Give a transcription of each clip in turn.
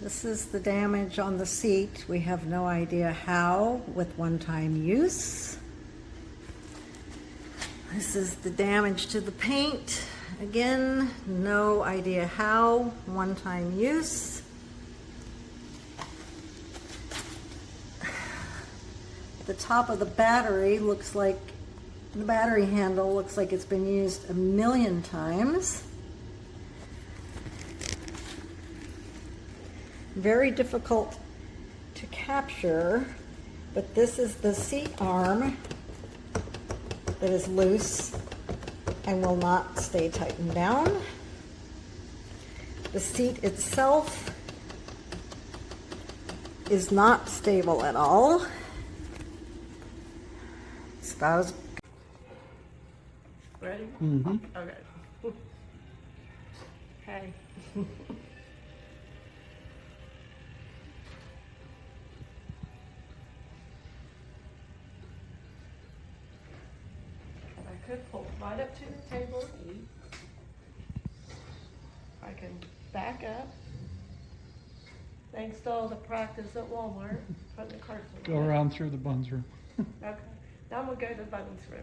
This is the damage on the seat. We have no idea how with one-time use. This is the damage to the paint. Again, no idea how, one-time use. The top of the battery looks like, the battery handle looks like it's been used 1,000,000 times. Very difficult to capture, but this is the seat arm that is loose and will not stay tightened down. The seat itself is not stable at all. It's about as ready? Mm-hmm. Okay. Hey. I could pull right up to the table and eat. I can back up. Thanks to all the practice at Walmart, putting the carts away. Go around through the buns room. Okay. Now I'm gonna go to the buttons room.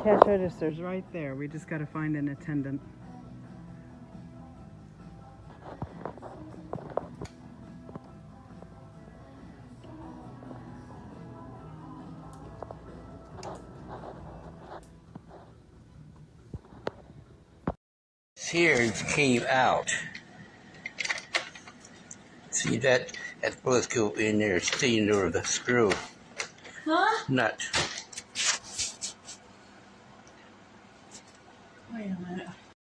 Cash register's right there. We just got to find an attendant. Here it came out. See that? That's supposed to go in there, stay under the screw. Huh? Nut. Wait a minute.